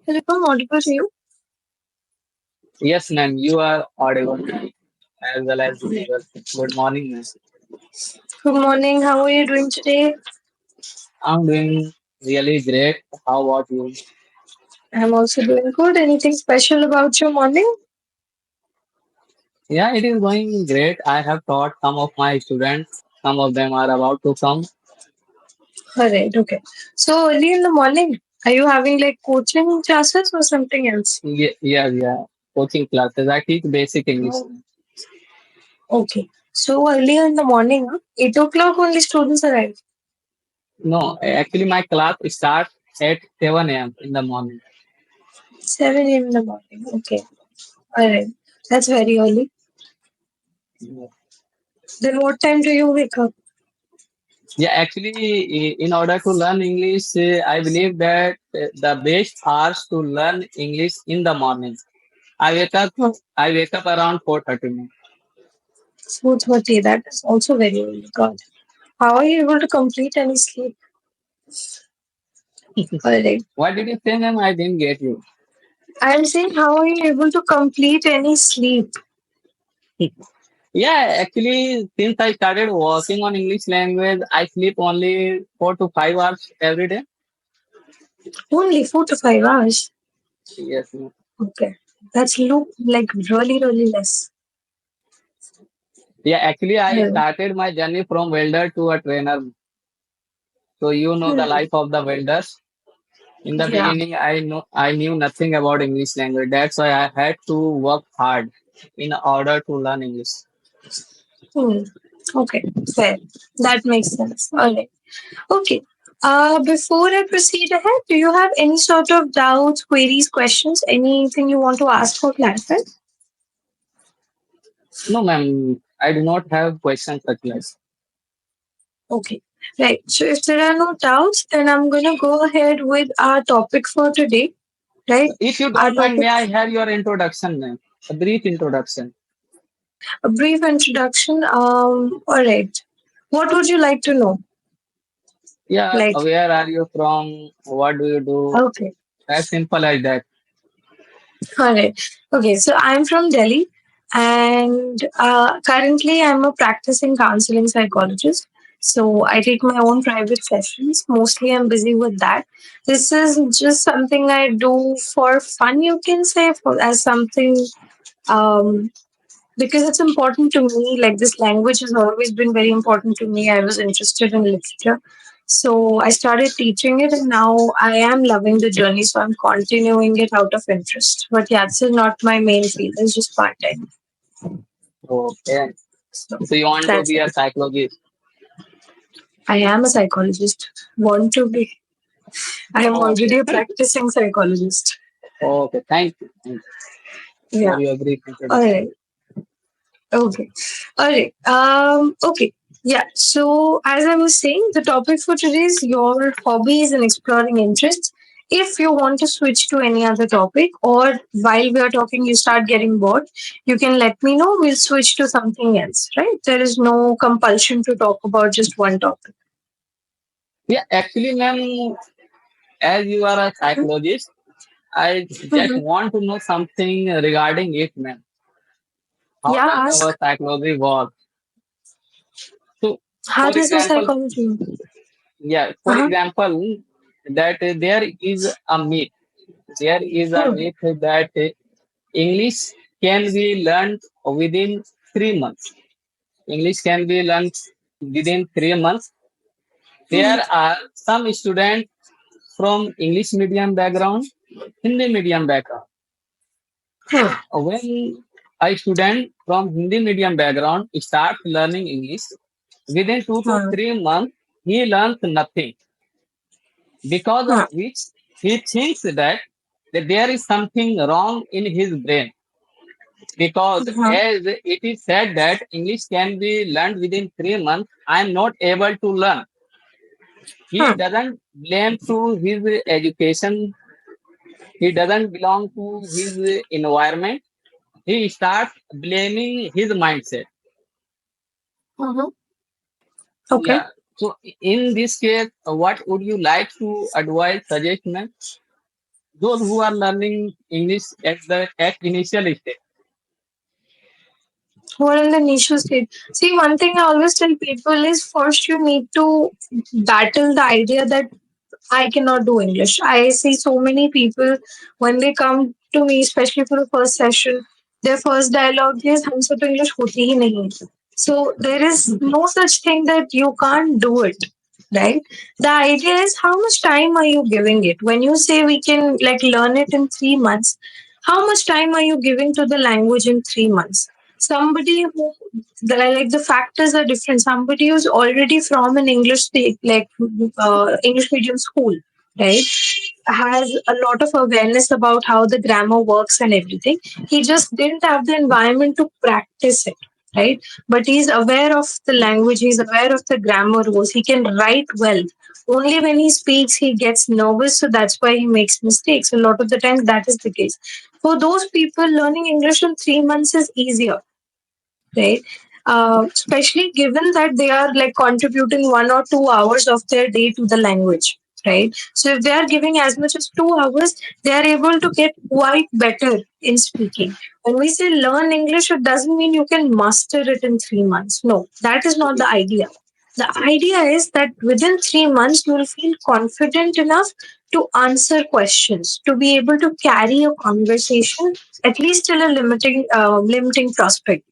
Hello, I'm audible to you. Yes, ma'am, you are audible as well as usual. Good morning, ma'am. Good morning. How are you doing today? I'm doing really great. How about you? I'm also doing good. Anything special about your morning? Yeah, it is going great. I have taught some of my students. Some of them are about to come. All right. Okay. So early in the morning, are you having like coaching classes or something else? Yeah. Coaching classes. I teach basic English. Oh, okay. So early in the morning, 8 o'clock only students arrive. No, actually, my class starts at 7 a.m. in the morning. 7 a.m. in the morning. Okay. All right. That's very early. Then what time do you wake up? Yeah, actually, in order to learn English, I believe that the best hours to learn English in the morning. I wake up. Oh, I wake up around 4:30. 4:30. That is also very early. God. How are you able to complete any sleep? All right. What did you say, ma'am? I didn't get you. I'm saying, how are you able to complete any sleep? Yeah, actually, since I started working on English language, I sleep only 4 to 5 hours every day. Only 4 to 5 hours. Yes, ma'am. Okay. That's like really, really less. Yeah, actually, I Hmm. started my journey from welder to a trainer. So you know the Hmm. life of the welders. In the Yeah. beginning, I knew nothing about English language. That's why I had to work hard in order to learn English. Hmm. Okay. Fair. That makes sense. All right. Okay. Before I proceed ahead, do you have any sort of doubts, queries, questions, anything you want to ask or clarify? No, ma'am, I do not have questions such like. Okay. Right. So if there are no doubts, then I'm gonna go ahead with our topic for today. Right. If you Our don't mind, topic, may I have your introduction, ma'am? A brief introduction. a brief introduction. All right. What would you like to know? Yeah, Like, where are you from? What do you do? okay. As simple as that. All right. Okay. So I'm from Delhi and currently I'm a practicing counseling psychologist. So I take my own private sessions. Mostly I'm busy with that. This is just something I do for fun, you can say, as something um, because it's important to me. Like this language has always been very important to me. I was interested in literature. So I started teaching it and now I am loving the journey. So I'm continuing it out of interest. But yeah, this is not my main field. It's just part time. Okay. So So you want to that's be it. a psychologist? I am a psychologist. Want to be. I am already Okay. a practicing psychologist. Okay. Thank you. Thank you Yeah. for your brief All introduction. right. Okay. All right. Okay. Yeah. So as I was saying, the topic for today is your hobbies and exploring interests. If you want to switch to any other topic, or while we are talking, you start getting bored, you can let me know. We'll switch to something else, right? There is no compulsion to talk about just one topic. Yeah, actually, ma'am, as you are a psychologist, I just Mhm. want to know something regarding it, ma'am. How Yeah, does our ask. psychology work? So, How for does the example, psychology? yeah, Uh for huh. example, that there is a myth. There is a myth that English can be learned within 3 months. English can be learned within 3 months. There are some students from English medium background, Hindi medium background. Hmm. When a student from Hindi medium background starts learning English, within two to Hmm. three months, he learns nothing because Hmm. of which he thinks that there is something wrong in his brain. Because Hmm. as it is said that English can be learned within 3 months, I am not able to learn. He Hmm. doesn't blame to his education. He doesn't belong to his environment. He starts blaming his mindset. Hmm. Okay. Yeah. So in this case, what would you like to advise, suggest, ma'am? those who are learning English at initial stage. What in the initial stage? See, one thing I always tell people is first you need to battle the idea that I cannot do English. I see so many people when they come to me, especially for the first session, their first dialogue is हमसे तो English होती ही नहीं है. So there is no such thing that you can't do it, right? The idea is how much time are you giving it? When you say we can like learn it in 3 months, how much time are you giving to the language in 3 months? Somebody who like the factors are different. Somebody who's already from an English medium school, right, has a lot of awareness about how the grammar works and everything. He just didn't have the environment to practice it, right? But he's aware of the language, he's aware of the grammar rules, he can write well. Only when he speaks, he gets nervous, so that's why he makes mistakes. A lot of the times, that is the case. For those people, learning English in 3 months is easier, right? Especially given that they are like contributing 1 or 2 hours of their day to the language, right? So if they are giving as much as 2 hours, they are able to get quite better in speaking. When we say learn English, it doesn't mean you can master it in 3 months. No, that is not the idea. The idea is that within 3 months, you will feel confident enough to answer questions, to be able to carry a conversation, at least till a limiting prospect,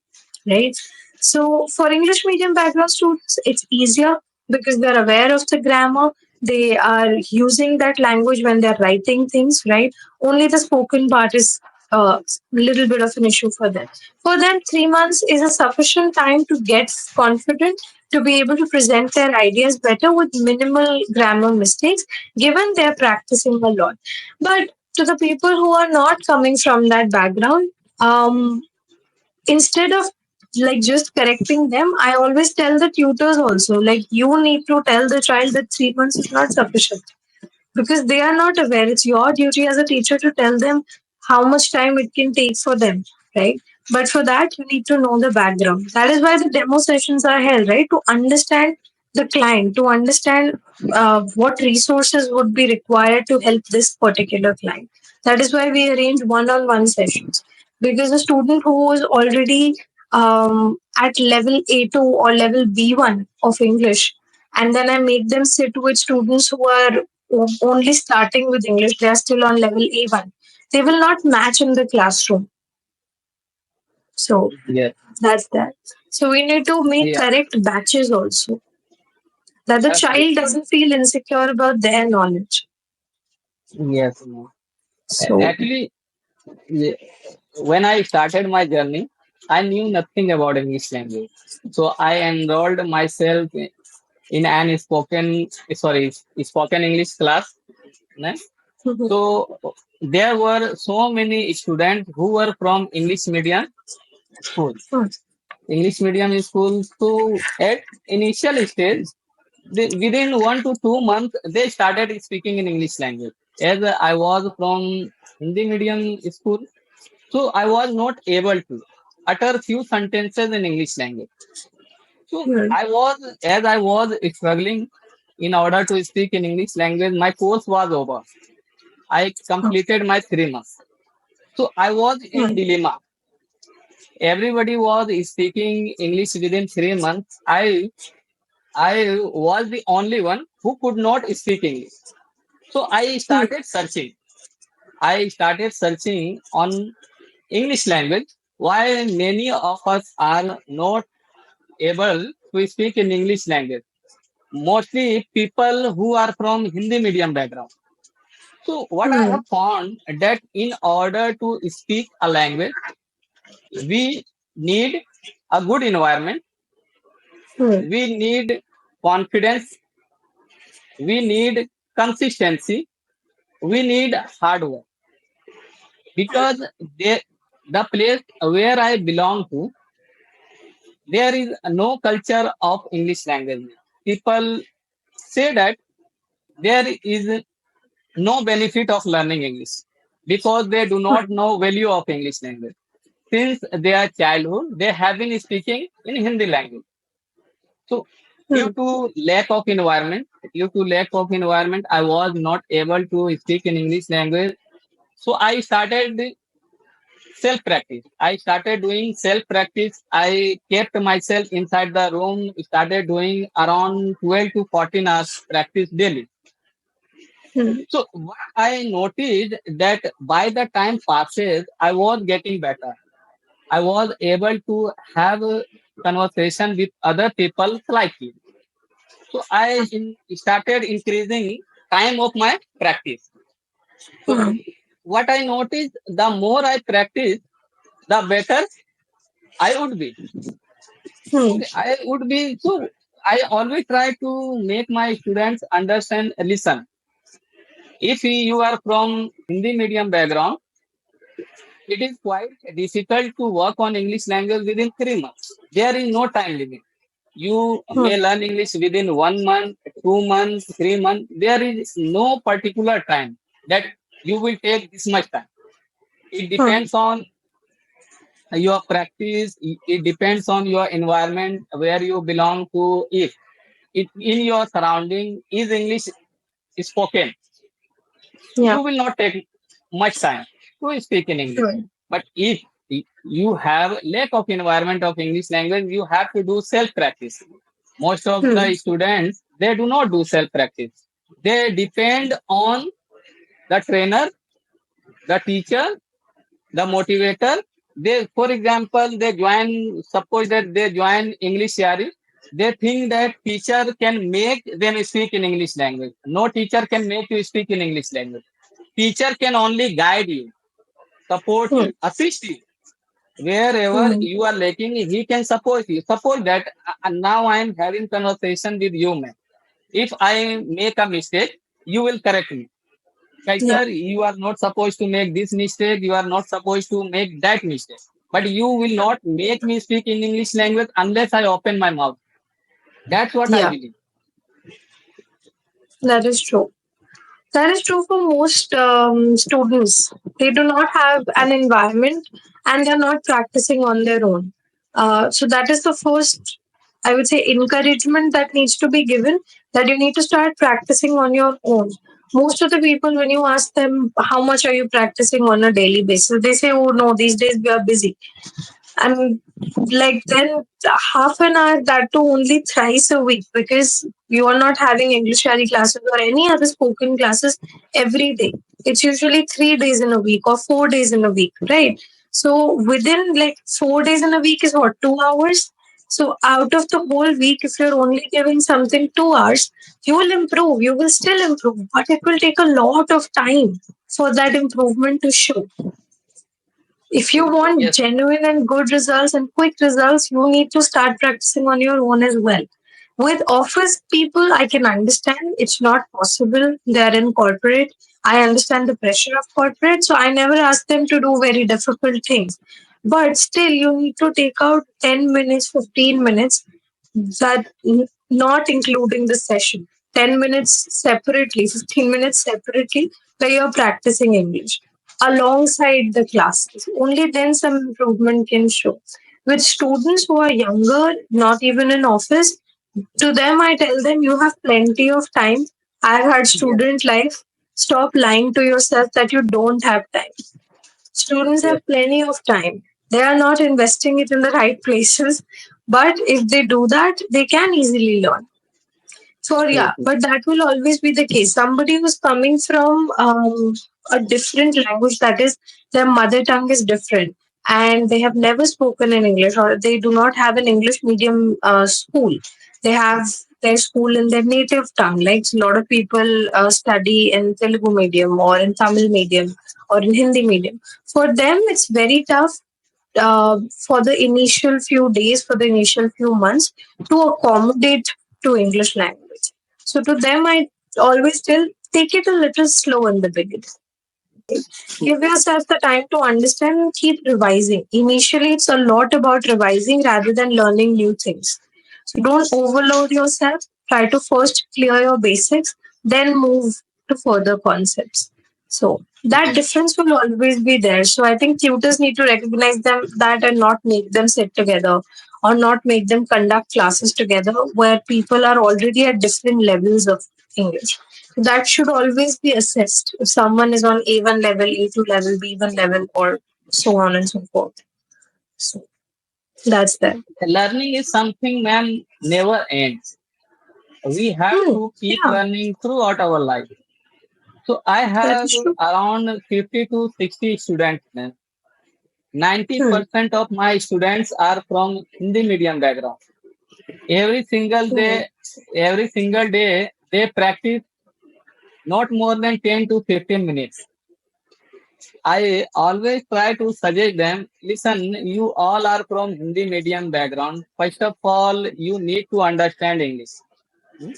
right? So for English medium background students, it's easier because they're aware of the grammar. They are using that language when they're writing things, right? Only the spoken part is a little bit of an issue for them. For them, 3 months is a sufficient time to get confident, to be able to present their ideas better with minimal grammar mistakes, given they're practicing a lot. But to the people who are not coming from that background, instead of like just correcting them, I always tell the tutors also, like, you need to tell the child that 3 months is not sufficient, because they are not aware. It's your duty as a teacher to tell them how much time it can take for them, right? But for that, you need to know the background. That is why the demo sessions are held, right? To understand the client, to understand what resources would be required to help this particular client. That is why we arrange one-on-one sessions, because a student who is already at level A2 or level B1 of English, and then I make them sit with students who are only starting with English, they are still on level A1. They will not match in the classroom. So Yes. that's that. So we need to make Yeah. correct batches also, that the child Absolutely. doesn't feel insecure about their knowledge. Yes. No. So Actually, yeah, when I started my journey, I knew nothing about English language. So I enrolled myself in an spoken English class. Ne? So there were so many students who were from English medium school. English medium school. So at initial stage, within 1 to 2 months, they started speaking in English language. As I was from Hindi medium school, so I was not able to utter few sentences in English language. So as I was struggling in order to speak in English language, my course was over. I completed my 3 months. So I was in dilemma. Everybody was speaking English within 3 months. I was the only one who could not speak English. So I started searching. I started searching on English language why many of us are not able to speak in English language. Mostly people who are from Hindi medium background. So what I have found that in order to speak a language, we need a good environment. We need confidence. We need consistency. We need hard work because they, the place where I belong to, there is no culture of English language. People say that there is no benefit of learning English because they do not know value of English language. Since their childhood, they have been speaking in Hindi language. So due to lack of environment, I was not able to speak in English language. So I started self practice. I started doing self practice. I kept myself inside the room, started doing around 12 to 14 hours practice daily. Hmm. So what I noticed that by the time passes, I was getting better. I was able to have a conversation with other people like you. So started increasing time of my practice. So Hmm. what I noticed, the more I practice, the better I would be. Hmm. Okay, I would be so. I always try to make my students understand. Listen, if you are from Hindi medium background, it is quite difficult to work on English language within 3 months. There is no time limit. You Hmm. may learn English within 1 month, 2 months, 3 months. There is no particular time that you will take this much time. It Hmm. depends on your practice. It depends on your environment where you belong to. If in your surrounding is English spoken, Yeah. you will not take much time to speak in English. Hmm. But if you have lack of environment of English language, you have to do self practice. Most of Hmm. the students they do not do self practice. They depend on the trainer, the teacher, the motivator. They, for example, they join, suppose that they join English series. They think that teacher can make them speak in English language. No teacher can make you speak in English language. Teacher can only guide you, support Hmm. you, assist you. Wherever Hmm. you are lacking, he can support you. Suppose that now I am having conversation with you, man. If I make a mistake, you will correct me. Yeah. Kaiser, you are not supposed to make this mistake. You are not supposed to make that mistake. But you will not make me speak in English language unless I open my mouth. That's what I Yeah. believe. That is true. That is true for most students. They do not have an environment and they're not practicing on their own. So, that is the first, I would say, encouragement that needs to be given, that you need to start practicing on your own. Most of the people, when you ask them, how much are you practicing on a daily basis, they say, oh no, these days we are busy. And like then half an hour, that too only thrice a week, because you are not having English study classes or any other spoken classes every day. It's usually 3 days in a week or 4 days in a week, right? So within like 4 days in a week is what, 2 hours? So out of the whole week, if you're only giving something 2 hours, you will improve, you will still improve, but it will take a lot of time for that improvement to show. If you want Yes, genuine and good results and quick results, you need to start practicing on your own as well. With office people, I can understand it's not possible. They're in corporate. I understand the pressure of corporate, so I never ask them to do very difficult things. But still, you need to take out 10 minutes, 15 minutes, that not including the session. 10 minutes separately, 15 minutes separately, where you're practicing English alongside the classes. Only then some improvement can show. With students who are younger, not even in office, to them I tell them you have plenty of time. I've had yes, student life. Stop lying to yourself that you don't have time. Students yes, have plenty of time. They are not investing it in the right places. But if they do that, they can easily learn. So true, yeah, true. but that will always be the case. Somebody who's coming from a different language, that is, their mother tongue is different, and they have never spoken in English, or they do not have an English medium school. They have their school in their native tongue. Like a lot of people study in Telugu medium or in Tamil medium or in Hindi medium. For them, it's very tough for the initial few days, for the initial few months, to accommodate to English language. So to them, I always tell, take it a little slow in the beginning. Give yourself the time to understand and keep revising. Initially, it's a lot about revising rather than learning new things. So don't overload yourself. Try to first clear your basics, then move to further concepts. So that difference will always be there. So I think tutors need to recognize them that and not make them sit together or not make them conduct classes together where people are already at different levels of English. That should always be assessed if someone is on A1 level, A2 level, B1 level, or so on and so forth. So that's that. Learning is something, man, never ends. We have to keep Yeah, learning throughout our life. So I that have is true. around 50 to 60 students. Man. Hmm. 90% of my students are from Hindi medium background. Every single Hmm. day, every single day, they practice not more than 10 to 15 minutes. I always try to suggest them, listen, you all are from Hindi medium background. First of all, you need to understand English. Hmm?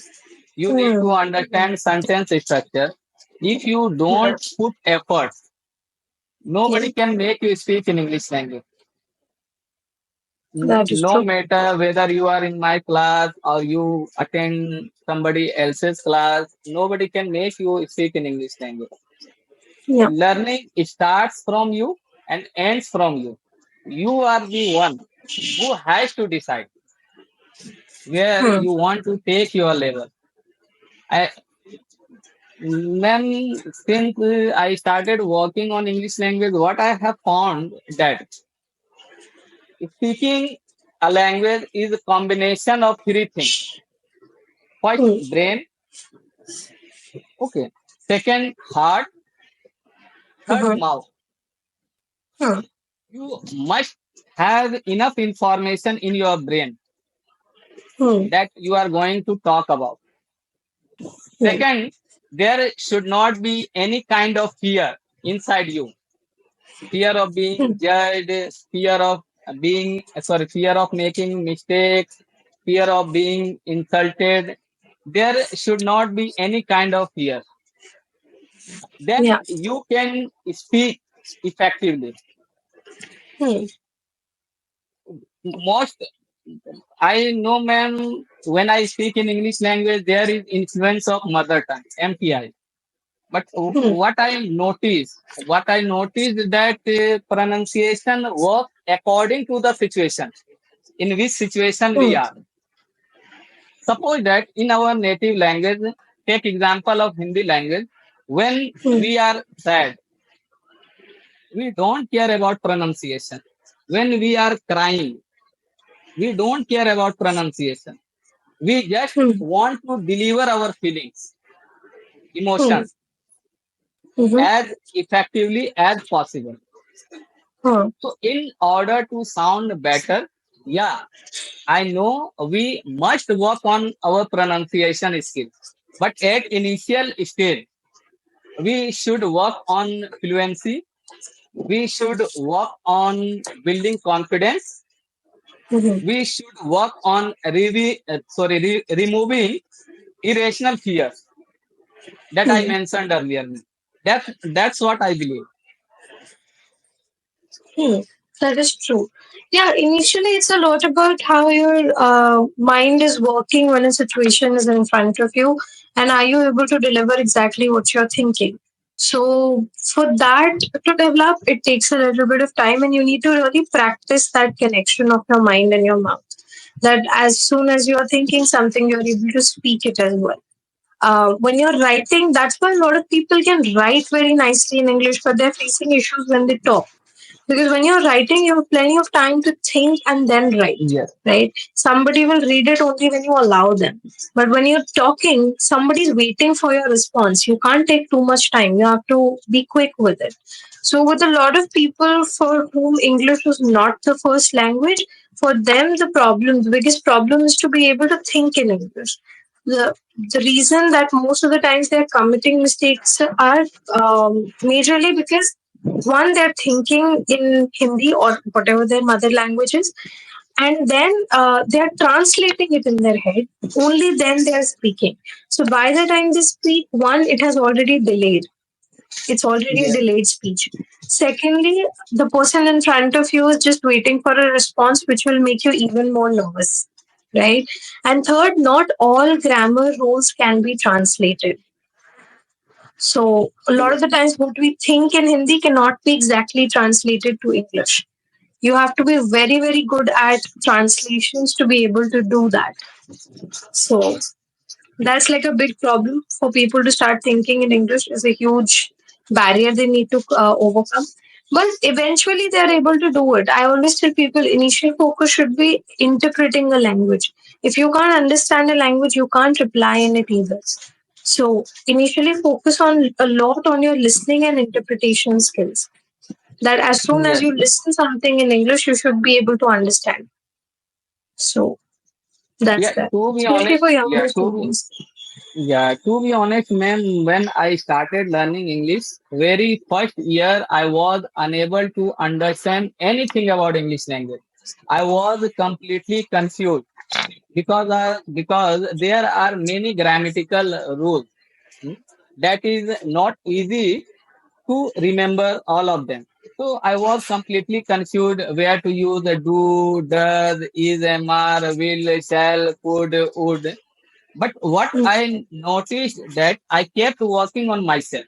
You need to Hmm. understand sentence structure. If you Yeah, don't put effort, yeah, nobody can make you speak in English language. that is No true. matter whether you are in my class or you attend somebody else's class, nobody can make you speak in English language. Yeah. Learning starts from you and ends from you. You are the one who has to decide where Hmm. you want to take your level. I, then since I started working on English language, what I have found that speaking a language is a combination of three things. First, Hmm. brain. Okay. Second, heart. Third, Hmm. mouth. Hmm. You must have enough information in your brain Hmm. that you are going to talk about. Hmm. Second, there should not be any kind of fear inside you. Fear of being Hmm. judged, fear of making mistakes, fear of being insulted. There should not be any kind of fear. Then Yeah. you can speak effectively. Hmm. Most I know, man, when I speak in English language, there is influence of mother tongue, MPI. But Hmm. what I noticed is that pronunciation works according to the situation, in which situation we Hmm. are. Suppose that in our native language, take example of Hindi language, when Hmm. we are sad, we don't care about pronunciation. When we are crying, we don't care about pronunciation. We just Hmm. want to deliver our feelings, Hmm. emotions Hmm. as effectively as possible. Hmm. So, in order to sound better, yeah, I know we must work on our pronunciation skills. But at initial stage, we should work on fluency. We should work on building confidence. Hmm. We should work on removing irrational fears that I Hmm. mentioned earlier. That's what I believe. Hmm, that is true. Yeah, initially it's a lot about how your mind is working when a situation is in front of you, and are you able to deliver exactly what you're thinking. So, for that to develop, it takes a little bit of time, and you need to really practice that connection of your mind and your mouth. That as soon as you're thinking something, you're able to speak it as well. When you're writing, that's why a lot of people can write very nicely in English, but they're facing issues when they talk, because when you're writing, you have plenty of time to think and then write, Yes. right? Somebody will read it only when you allow them. But when you're talking, somebody's waiting for your response. You can't take too much time. You have to be quick with it. So, with a lot of people for whom English was not the first language, for them, the biggest problem is to be able to think in English. The, the reason that most of the times they're committing mistakes are majorly because one, they're thinking in Hindi or whatever their mother language is, and then they're translating it in their head. Only then they're speaking. So by the time they speak, one, it has already delayed. It's already a Yes. delayed speech. Secondly, the person in front of you is just waiting for a response, which will make you even more nervous, right? And third, not all grammar rules can be translated. So a lot of the times, what we think in Hindi cannot be exactly translated to English. You have to be very, very good at translations to be able to do that. So That's like a big problem for people to start thinking in English is a huge barrier they need to overcome. But eventually they are able to do it. I always tell people initial focus should be interpreting a language. If you can't understand a language, you can't reply in it either. So initially focus on a lot on your listening and interpretation skills. That as soon as Yes. you listen something in English, you should be able to understand. So that's Yeah, that. to be Especially honest, for younger students. to be honest, ma'am, when I started learning English, very first year I was unable to understand anything about English language. I was completely confused because there are many grammatical rules, hmm, that is not easy to remember all of them. So I was completely confused where to use the do, does, is, MR, will, shall, could, would. But what Hmm. I noticed that I kept working on myself.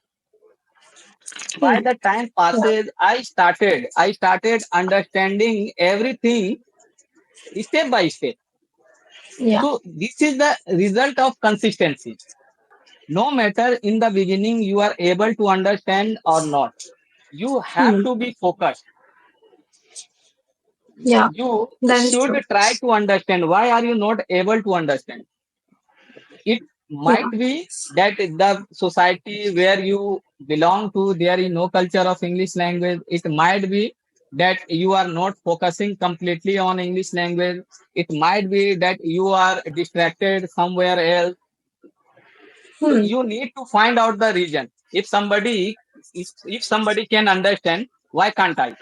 By Hmm. the time Yeah. passes, I started understanding everything step by step. Yeah. So this is the result of consistency. No matter in the beginning you are able to understand or not, you have Hmm. to be focused. Yeah. You That is should true. try to understand. Why are you not able to understand? It Yeah. might be that the society where you belong to, there is no culture of English language. It might be that you are not focusing completely on English language. It might be that you are distracted somewhere else. So Hmm. you need to find out the reason. If somebody can understand, why can't I?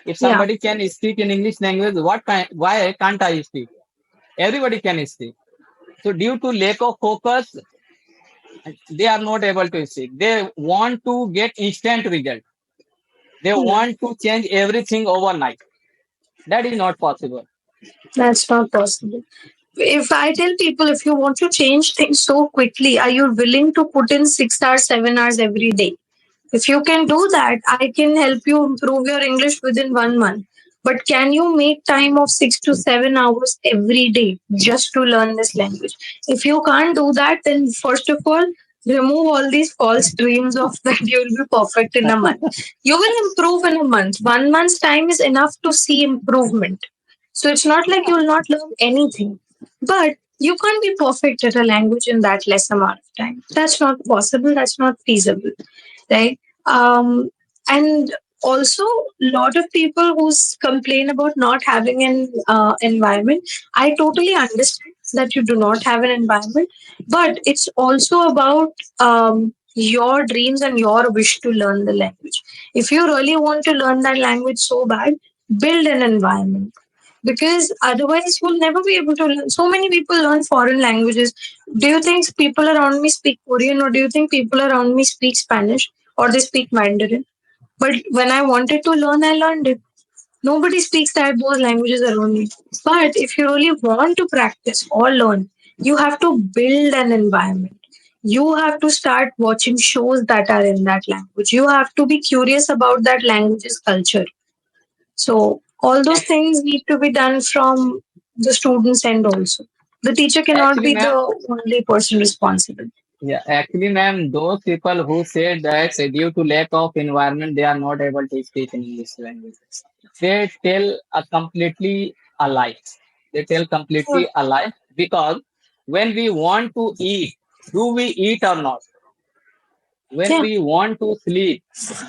If Yeah. somebody can speak in English language, why can't I speak? Everybody can speak. So due to lack of focus, they are not able to speak. They want to get instant result. They Hmm. want to change everything overnight. That is not possible. That's not possible. If I tell people if you want to change things so quickly, are you willing to put in 6 hours, 7 hours every day? If you can do that, I can help you improve your English within 1 month. But can you make time of 6 to 7 hours every day just to learn this language? If you can't do that, then first of all, remove all these false dreams of that you will be perfect in a month. You will improve in a month. 1 month's time is enough to see improvement. So it's not like you will not learn anything. But you can't be perfect at a language in that less amount of time. That's not possible. That's not feasible, right? And also, a lot of people who complain about not having an environment, I totally understand that you do not have an environment, but it's also about your dreams and your wish to learn the language. If you really want to learn that language so bad, build an environment, because otherwise you'll never be able to learn. So many people learn foreign languages. Do you think people around me speak Korean, or do you think people around me speak Spanish, or they speak Mandarin? But when I wanted to learn, I learned it. Nobody speaks that those languages around me. But if you really want to practice or learn, you have to build an environment. You have to start watching shows that are in that language. You have to be curious about that language's culture. So all those Ac- things need to be done from the student's end also. The teacher cannot Actually, be the ma'am, only person responsible. yeah, actually, ma'am, those people who say that due to lack of environment, they are not able to speak in English language. They tell a completely a lie. They tell Yeah. completely a lie because when we want to eat, do we eat or not? When Yeah. we want to sleep,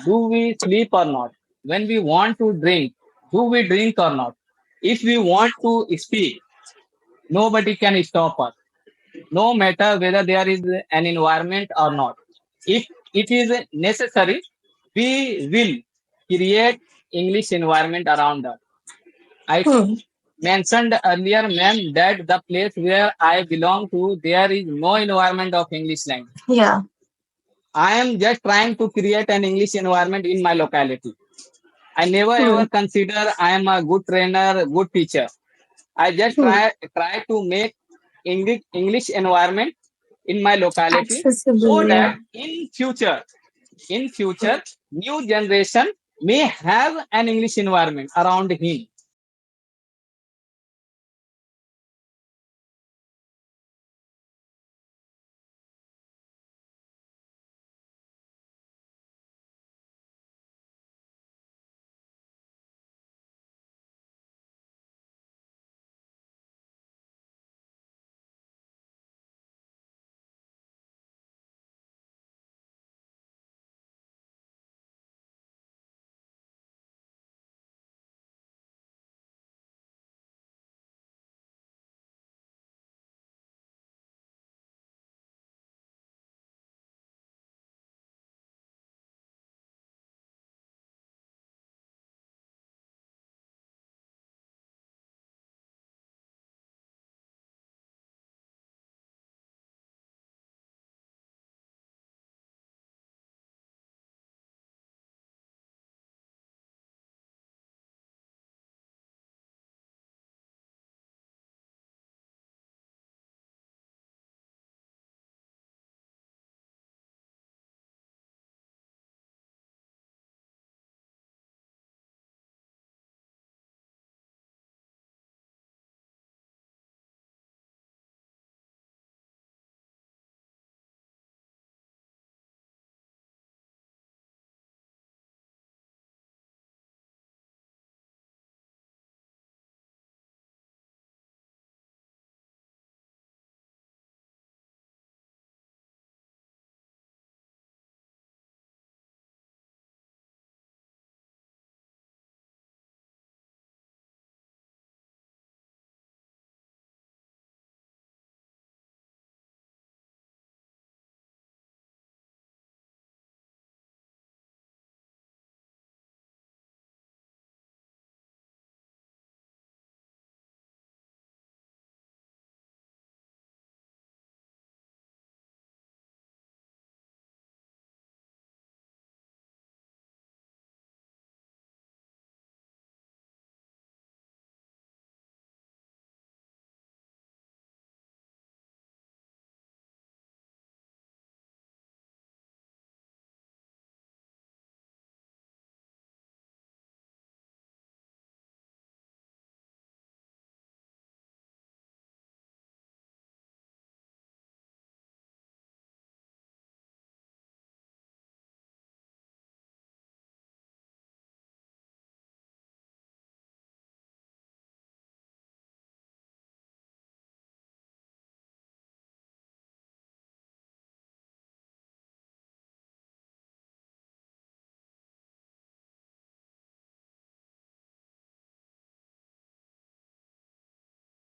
do we sleep or not? When we want to drink, do we drink or not? If we want to speak, nobody can stop us, no matter whether there is an environment or not. If it is necessary, we will create English environment around us. I Hmm. mentioned earlier, ma'am, that the place where I belong to, there is no environment of English language. Yeah. I am just trying to create an English environment in my locality. I never Hmm. ever consider I am a good trainer, good teacher. I just Hmm. try to make English environment in my locality Accessible. so Yeah. that in future, new generation may have an English environment around him.